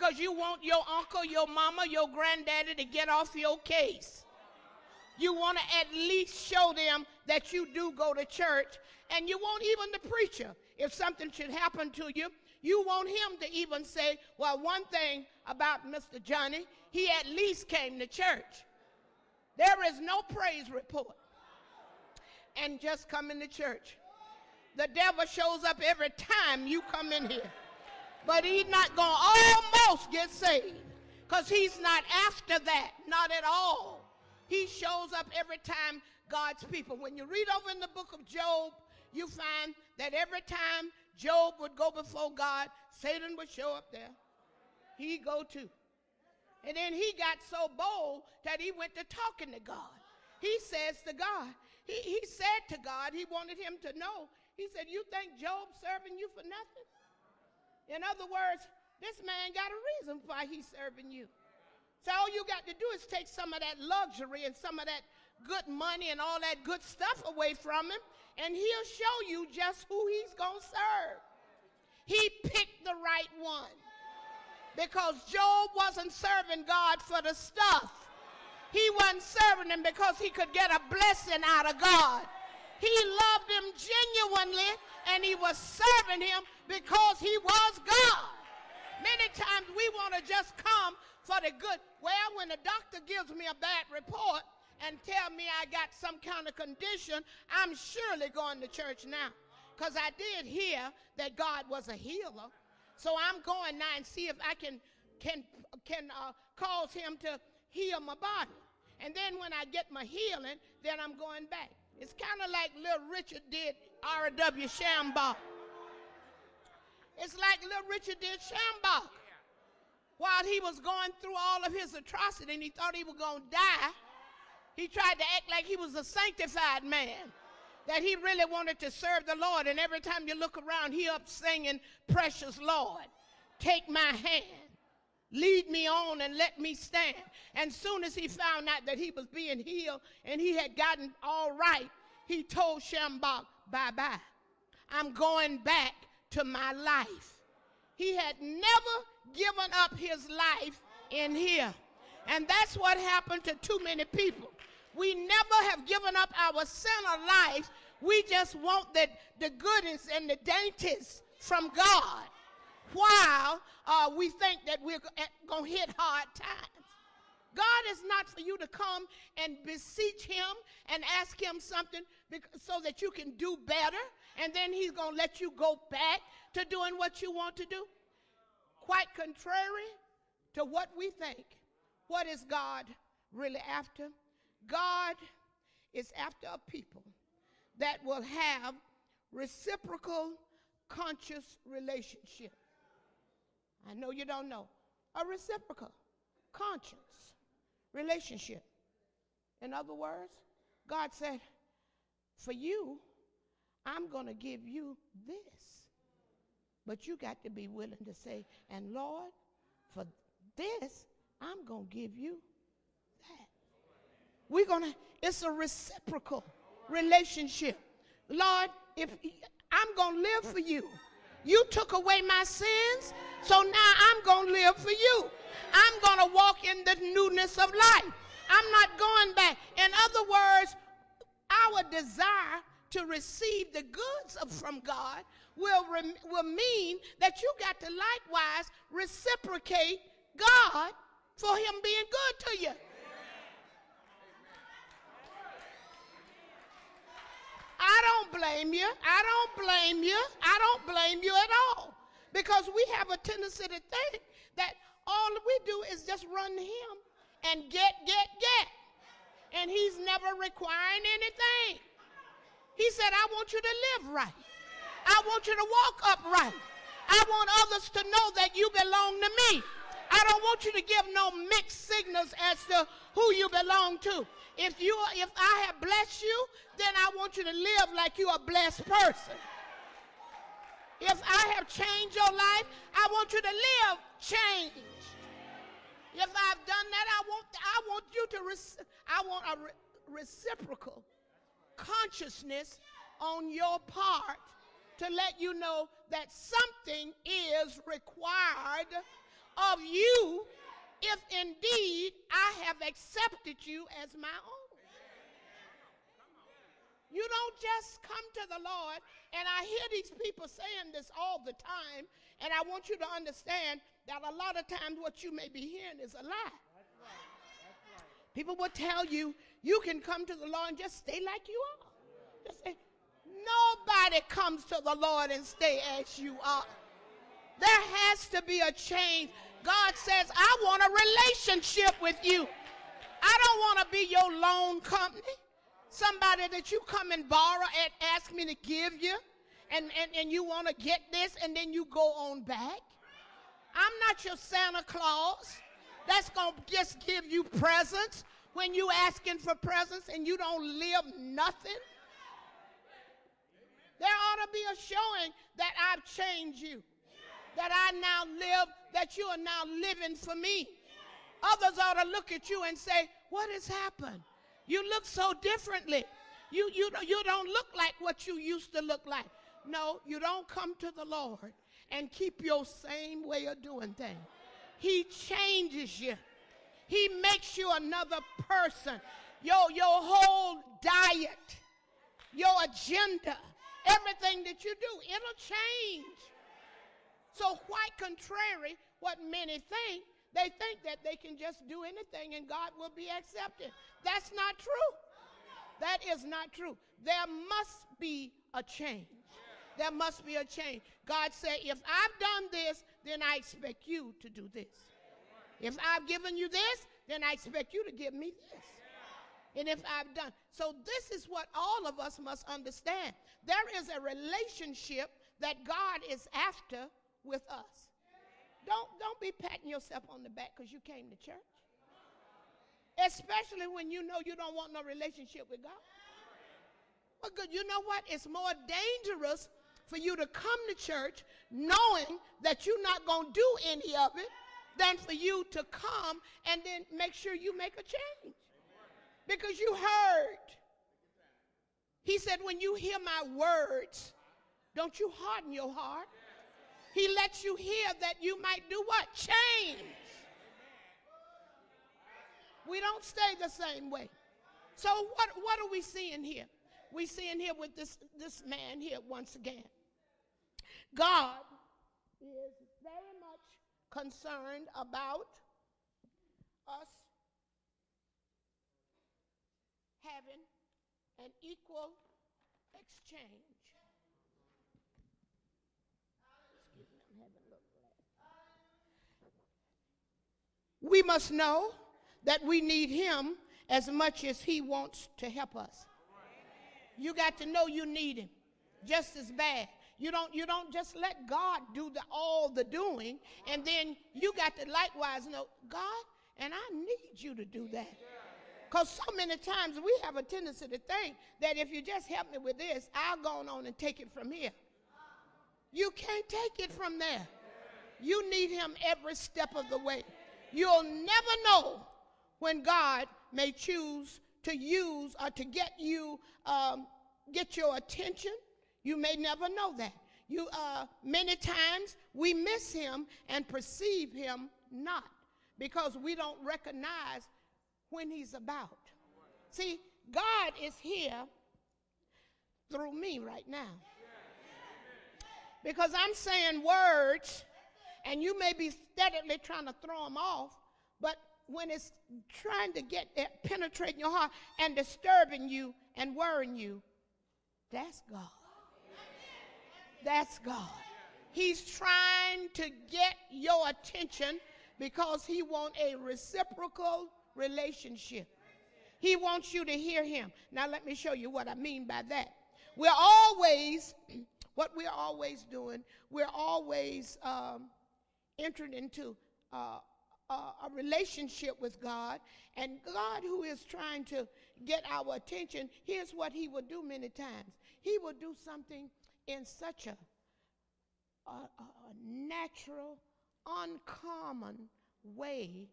because you want your uncle, your mama, your granddaddy to get off your case. You want to at least show them that you do go to church, and you want even the preacher, if something should happen to you, you want him to even say, well, one thing about Mr. Johnny, he at least came to church. There is no praise report and just coming to church. The devil shows up every time you come in here. But he's not going to almost get saved, because he's not after that, not at all. He shows up every time God's people. When you read over in the book of Job, you find that every time Job would go before God, Satan would show up there. He'd go too. And then he got so bold that he went to talking to God. He says to God, he said to God, he wanted him to know, he said, you think Job's serving you for nothing? In other words, this man got a reason why he's serving you. So all you got to do is take some of that luxury and some of that good money and all that good stuff away from him, and he'll show you just who he's going to serve. He picked the right one, because Job wasn't serving God for the stuff. He wasn't serving him because he could get a blessing out of God. He loved him genuinely, and he was serving him because he was God. Many times we want to just come for the good. Well, when the doctor gives me a bad report and tell me I got some kind of condition, I'm surely going to church now, because I did hear that God was a healer. So I'm going now and see if I can cause him to heal my body. And then when I get my healing, then I'm going back. It's kind of like little Richard did R.W. Shambach. It's like little Richard did Shambach. While he was going through all of his atrocity and he thought he was going to die, he tried to act like he was a sanctified man, that he really wanted to serve the Lord. And every time you look around, he up singing, precious Lord, take my hand, lead me on and let me stand. And soon as he found out that he was being healed and he had gotten all right, he told Shambach, bye-bye. I'm going back to my life. He had never given up his life in here. And that's what happened to too many people. We never have given up our sinner life. We just want the goodies and the dainties from God, while we think that we're going to hit hard times. God is not for you to come and beseech him and ask him something so that you can do better, and then he's going to let you go back to doing what you want to do. Quite contrary to what we think. What is God really after? God is after a people that will have reciprocal conscious relationship. I know you don't know. A reciprocal conscious relationship. In other words, God said, for you, I'm going to give you this. But you got to be willing to say, and Lord, for this, I'm going to give you that. It's a reciprocal relationship. Lord, if I'm going to live for you. You took away my sins, so now I'm going to live for you. I'm going to walk in the newness of life. I'm not going back. In other words, our desire to receive the goods from God will mean that you got to likewise reciprocate God for him being good to you. I don't blame you. I don't blame you. I don't blame you at all. Because we have a tendency to think that all we do is just run to him and get. And he's never requiring anything. He said, I want you to live right. I want you to walk upright. I want others to know that you belong to me. I don't want you to give no mixed signals as to who you belong to. If I have blessed you, then I want you to live like you're a blessed person. If I have changed your life, I want you to live changed. If I've done that, I want you to a reciprocal consciousness on your part to let you know that something is required of you if indeed I have accepted you as my own. You don't just come to the Lord, and I hear these people saying this all the time, and I want you to understand that a lot of times what you may be hearing is a lie. That's right. People will tell you, you can come to the Lord and just stay like you are. Just say, nobody comes to the Lord and stay as you are. There has to be a change. God says, I want a relationship with you. I don't want to be your loan company. Somebody that you come and borrow and ask me to give you, and you want to get this, and then you go on back. I'm not your Santa Claus that's going to just give you presents when you asking for presents and you don't live nothing. There ought to be a showing that I've changed you, that I now live, that you are now living for me. Others ought to look at you and say, what has happened? You look so differently. You don't look like what you used to look like. No, you don't come to the Lord and keep your same way of doing things. He changes you. He makes you another person. Your whole diet, your agenda, everything that you do, it'll change. So quite contrary what many think, they think that they can just do anything and God will be accepted. That's not true. That is not true. There must be a change. There must be a change. God said, if I've done this, then I expect you to do this. If I've given you this, then I expect you to give me this. And if I've done. So this is what all of us must understand. There is a relationship that God is after with us. Don't be patting yourself on the back because you came to church. Especially when you know you don't want no relationship with God. Well, good. You know what? It's more dangerous for you to come to church knowing that you're not going to do any of it than for you to come and then make sure you make a change. Because you heard. He said, when you hear my words, don't you harden your heart. He lets you hear that you might do what? Change. We don't stay the same way. So what are we seeing here? We're seeing here with this man here once again. God is very much concerned about us having an equal exchange. Excuse me, I'm having a little laugh. We must know that we need him as much as he wants to help us. You got to know you need him just as bad. You don't just let God do all the doing, and then you got to likewise know, God, and I need you to do that. Because so many times we have a tendency to think that if you just help me with this, I'll go on and take it from here. You can't take it from there. You need him every step of the way. You'll never know when God may choose to use or to get you, get your attention. You may never know that. Many times we miss him and perceive him not because we don't recognize when he's about. See, God is here through me right now. Because I'm saying words, and you may be steadily trying to throw them off, but when it's trying to get penetrating your heart and disturbing you and worrying you, that's God. That's God. He's trying to get your attention because he wants a reciprocal relationship. He wants you to hear him. Now let me show you what I mean by that. We're always, what we're always doing, we're always entering into a relationship with God, and God, who is trying to get our attention, here's what he will do many times. He will do something in such a natural, uncommon way